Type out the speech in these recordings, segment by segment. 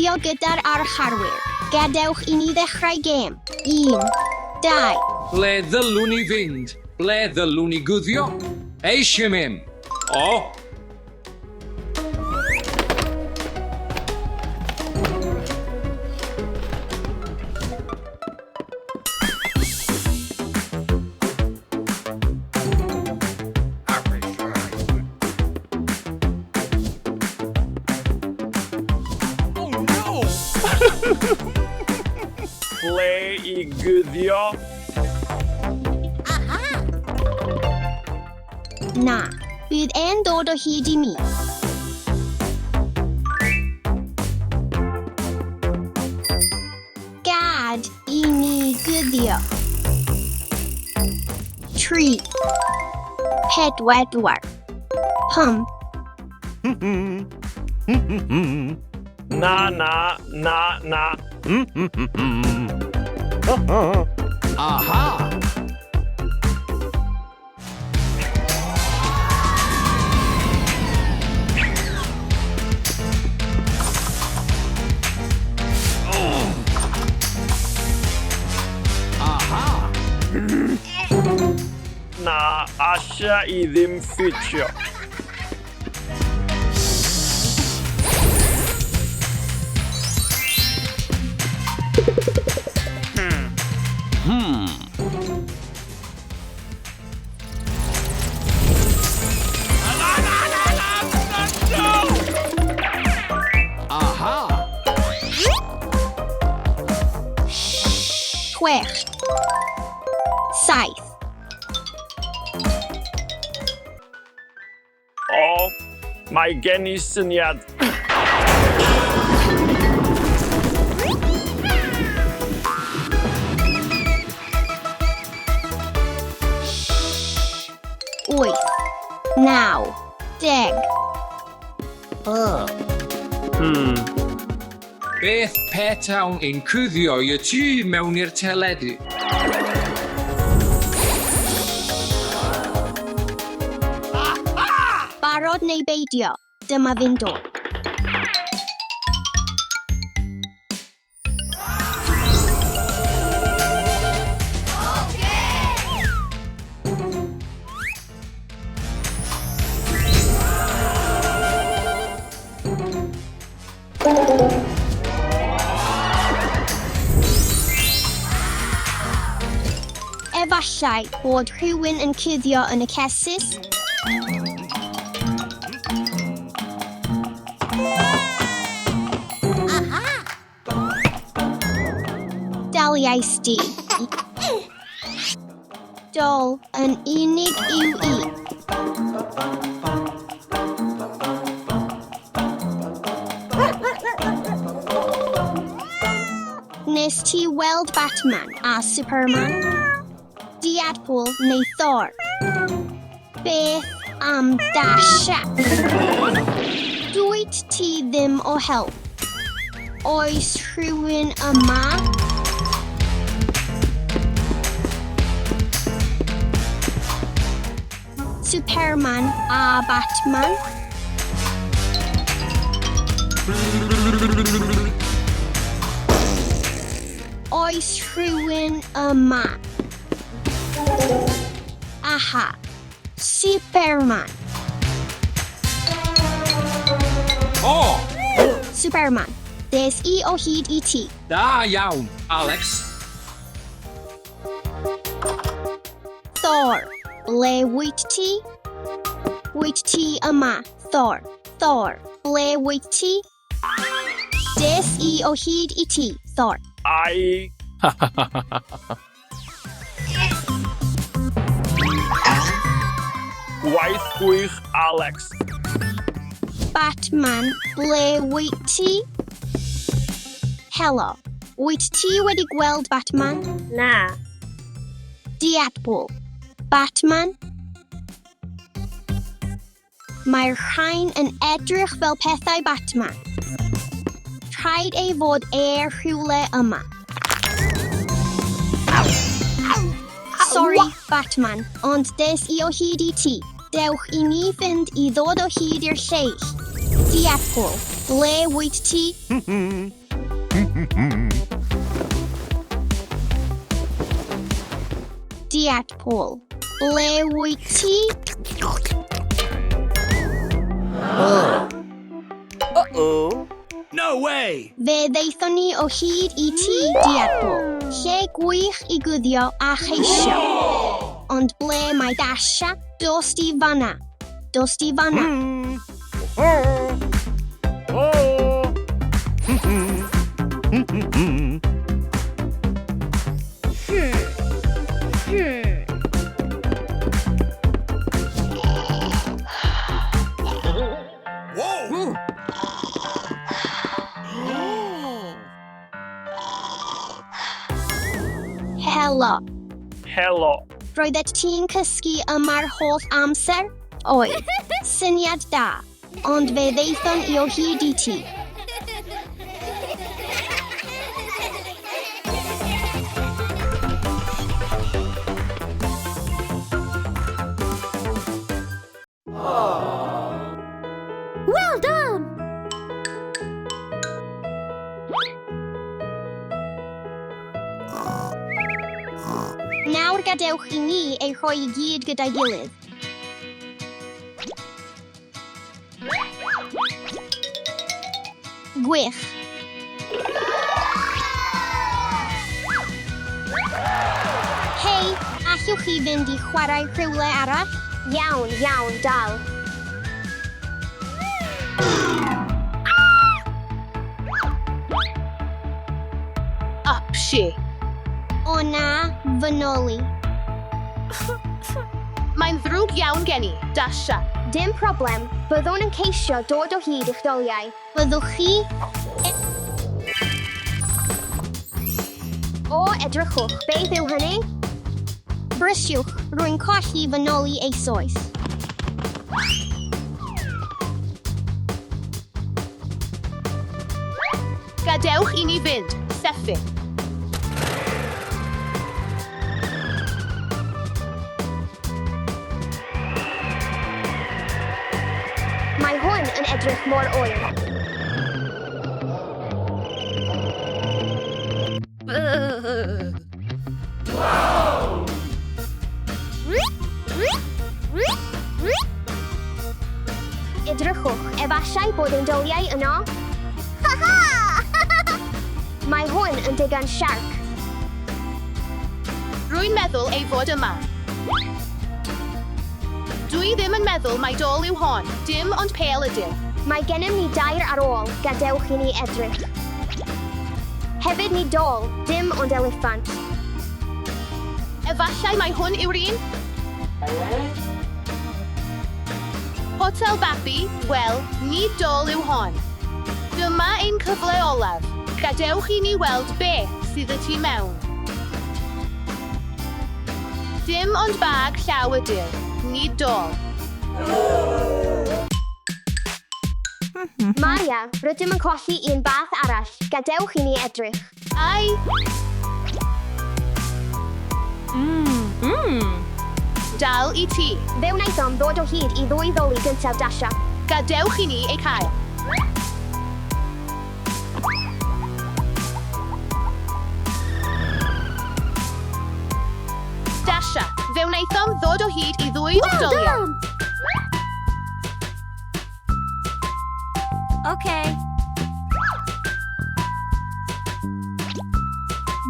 guddio gyda'r archarwyr. Gadewch I ni ddechrau gêm. 1, 2. Ble ddylwn ni fynd? Ble ddylwn ni guddio? Eisiau mynd. O! Ble I guddio? Na, bydd e'n dod o hyd I mi. Gad I ni guddio. 3, 4. Pump. Na. Aha! Aha! Na asia I ddim ffitio. Aha! 6, 7. O, mae gen I syniad. Wyth, 9, 10. Beth petawn ein cuddio I y tŷ mewn i'r teledu? Barod neu beidio? Dyma fy'n dod. Efallai bod rhywun yn cuddio yn y cesis. Daliais di. Dol yn unig yw I. Nes ti weld Batman a Superman? Deadpool neu Thor? Beth am Dasha? Dwyt ti ddim o help? Oes rhywun yma? Superman a Batman? Oes rhywun yma? Aha, Superman. O! Superman, des I o hyd I ti. Da iawn, Alex. Thor, ble wyt ti? Wyt ti yma, Thor. Thor, ble wyt ti? Des I o hyd I ti, Thor. Ai. Waith gwych Alex. Batman, ble wyt ti? Helo, wyt ti wedi gweld Batman? Na. Deadpool, Batman? Mae'r rhain yn edrych fel pethau Batman. Rhaid ei fod rhywle yma. Sorry, Batman, ond des I o hyd I ti. Dewch I ni fynd I ddod o hyd i'r lleill. Diatpol, ble wyt ti? Diatpol, ble wyt ti? No way! Fe ddeithon ni o hyd I ti, Diatpol. Lle gwych I guddio a cheisio. Ond ble mae Dasha? Dos di fanna. Dos di fanna. Whoa! Helo. Helo. Roeddet ti'n cysgu yma'r holl amser? Oedd. Syniad da. Ond fe ddeithon I o hyd I ti. Well done! Nawr gadewch I ni ei rhoi I gyd gyda'i gilydd. Gwych. Hei, allwch chi fynd I chwarae rhywle arall? Iawn, iawn, dal. Upshi. O na, fynoli. Mae'n ddrwg iawn gen I, Dasha. Dim problem, byddwn yn ceisio dod o hyd i'ch doliau. Byddwch chi... O, edrychwch, beth yw hynny? Brysiwch, rwy'n colli fy noli eisoes. Gadewch I ni fynd, Steffi. Mae hwn yn edrych mor oer. Edrychwch, efallai bod ein doliau yno. Mae hwn yn digon siarc. Rwy'n meddwl ei fod yma. Dwi ddim yn meddwl mai dol yw hon, dim ond pel ydyw. Mae gennym ni dair ar ôl, gadewch I ni edrych. Hefyd ni dol, dim ond eliffant. Efallai mai hwn yw'r un? Hotel Babi, wel, ni dol yw hon. Dyma ein cyfle olaf. Gadewch I ni weld beth sydd y tu mewn. Dim ond bag llaw ydyw, ni dol. Maria, rydym yn colli un bath arall, gadewch I ni edrych. Ai! Dal I ti. Fe wnaethom ddod o hyd I ddwy ddoli gyntaf Dasha. Gadewch I ni ei cael. Dasha, fe wnaethom ddod o hyd I ddwy o'r doliau. Okay.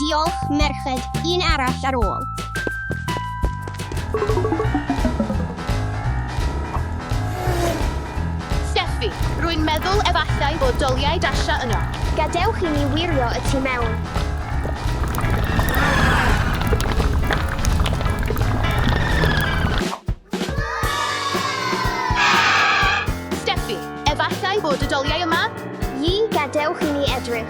Diolch, merched. Un arall ar ôl. Steffi, rwy'n meddwl efallai bod doliau Dasha yno. Gadewch I ni wirio y tu mewn. Steffi, efallai bod y doliau yma? Gadewch I ni edrych.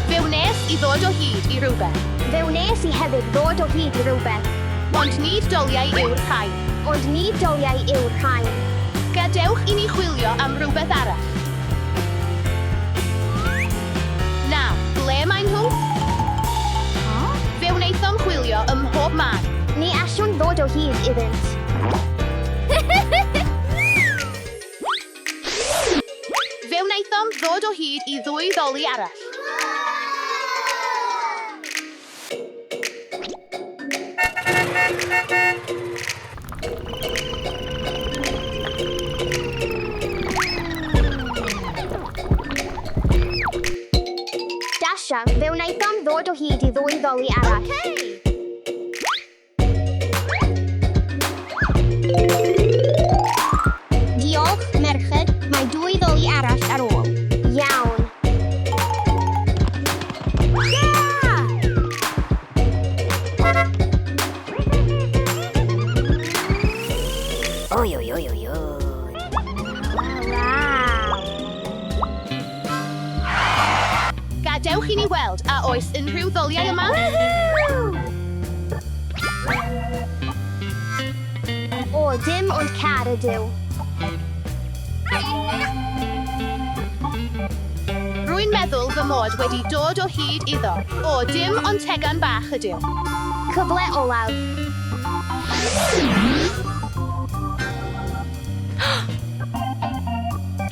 Fe wnes I ddod o hyd I rhywbeth. Fe wnes I hefyd ddod o hyd I rhywbeth. Ond nid doliau yw'r rhain. Ond nid doliau yw'r rhain. Gadewch I ni chwilio am rhywbeth arall. Na, ble maen nhw? Fe wnaethom ddod o hyd iddynt. Fe wnaethom ddod o hyd i ddwy ddoli arall. Dasha, fe wnaethom ddod o hyd i ddwy ddoli arall. Diolch, merched. Mae dwy ddoli arall ar ôl. Iawn. Oi, oi, oi, oi, oi. Gadewch i ni weld a oes unrhyw ddoliau yma? O, dim ond car ydyw. Rwy'n meddwl fy mod wedi dod o hyd iddo. O, dim ond tegan bach ydyw. Cyfle olaf.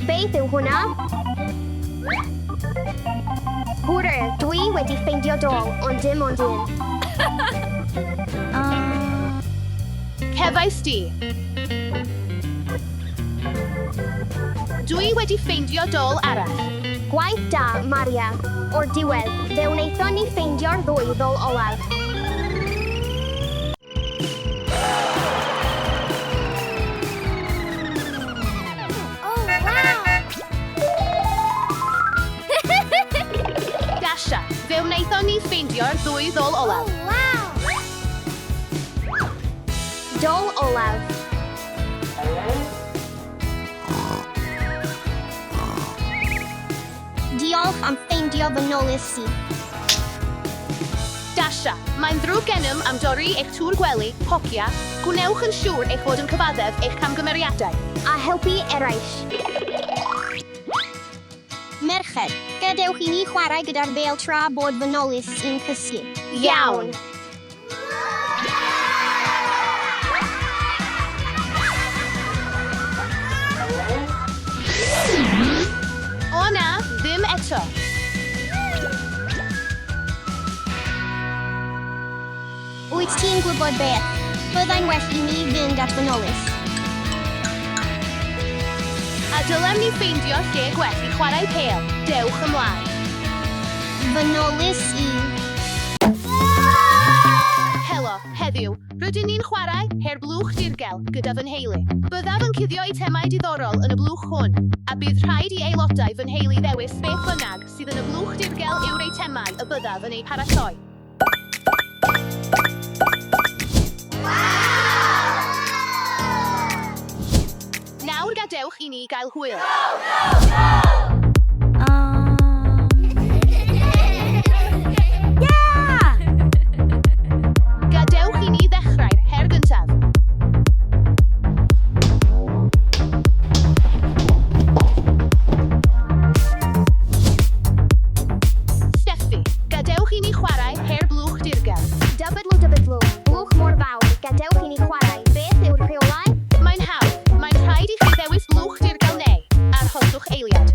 Beth yw hwnna? Hwrr, dwi wedi ffeindio dol, ond dim ond un. Cefais di. Dwi wedi ffeindio dol arall. Gwaith da, Maria. O'r diwedd, fe wnaethon ni ffeindio'r ddwy ddol olaf. Dasha, fe wnaethon ni ffeindio'r ddwy ddol olaf. Dol olaf. Diolch am ffeindio fy nolys i. Dasha, mae'n ddrwg gennym am dorri eich tŵr gwely, hogia. Gwnewch yn siŵr eich bod yn cyfaddef eich camgymeriadau. A helpu eraill. Merched, gadewch i ni chwarae gyda'r bêl tra bod fy nolys i'n cysgu. Iawn. O na, ddim eto. Wyt ti'n gwybod beth? Byddai'n well i ni fynd at fy nolys. A dylem ni ffeindio lle gwell i chwarae pêl. Dewch ymlaen. Fy nolys i... Helo, heddiw, rydyn ni'n chwarae her blwch dirgel gyda fy nheulu. Byddaf yn cuddio eitemau diddorol yn y blwch hwn, a bydd rhaid i aelodau fy nheulu ddewis beth bynnag sydd yn y blwch dirgel yw'r eitemau y byddaf yn ei paratoi. Nawr gadewch i ni gael hwyl. Gadewch i ni ddechrau'r her gyntaf. Steffi, gadewch i ni chwarae her blwch dirgel. Dybydlw, blwch mor fawr, gadewch i ni chwarae. Beth yw'r rheolau? Mae'n hawdd. Mae'n rhaid i chi ddewis blwch dirgel neu arhoswch eiliad.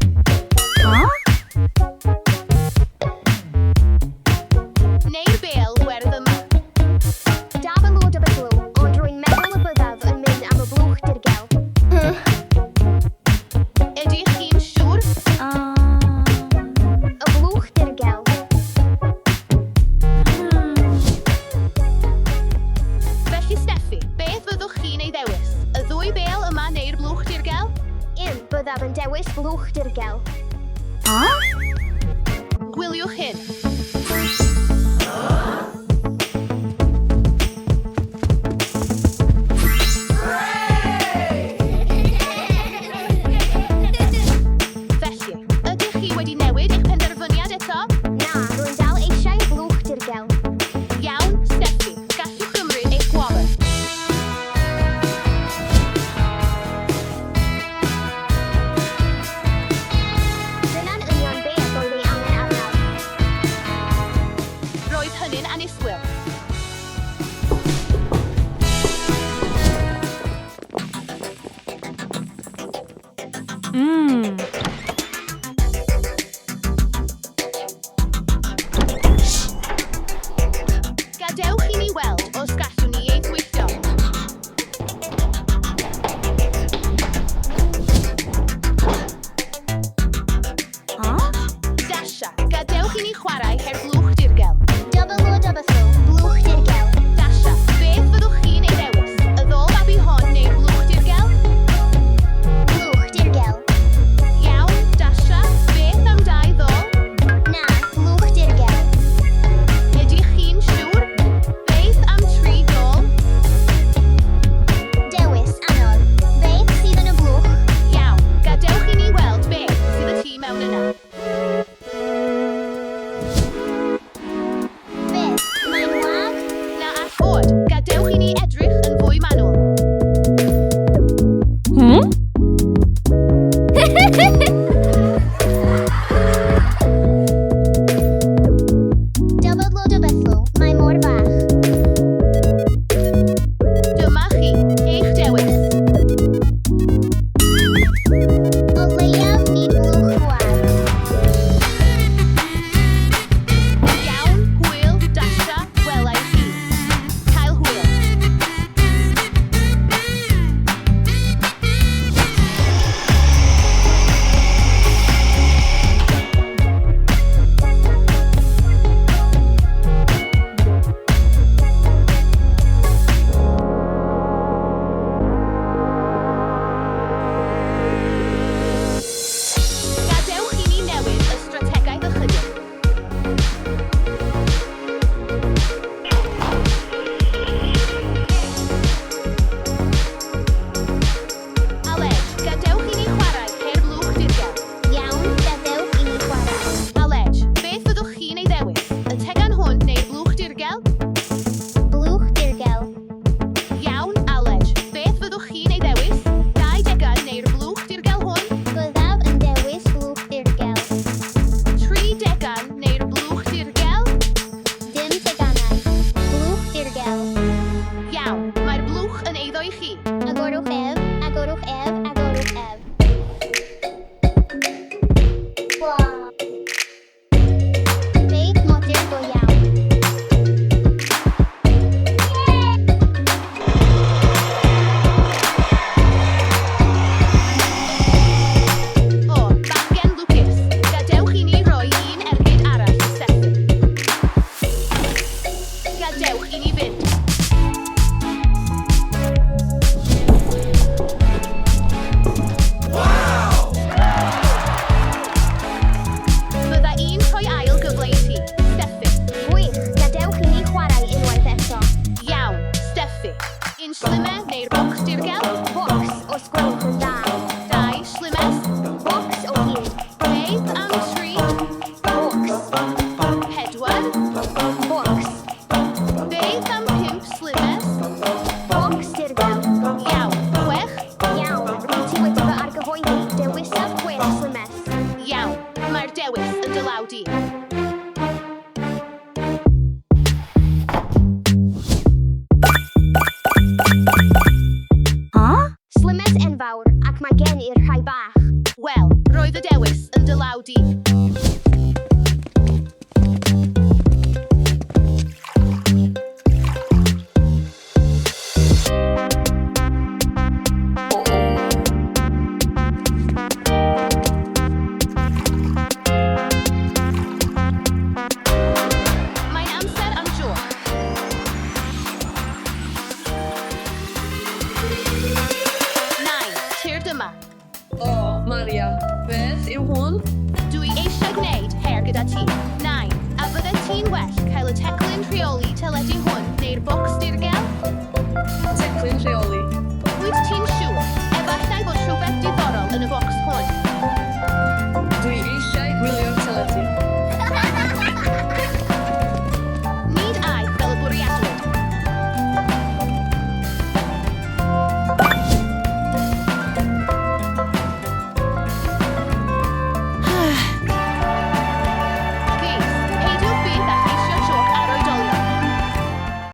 gyda ti. 9. A fyddet ti'n well cael y teclyn rheoli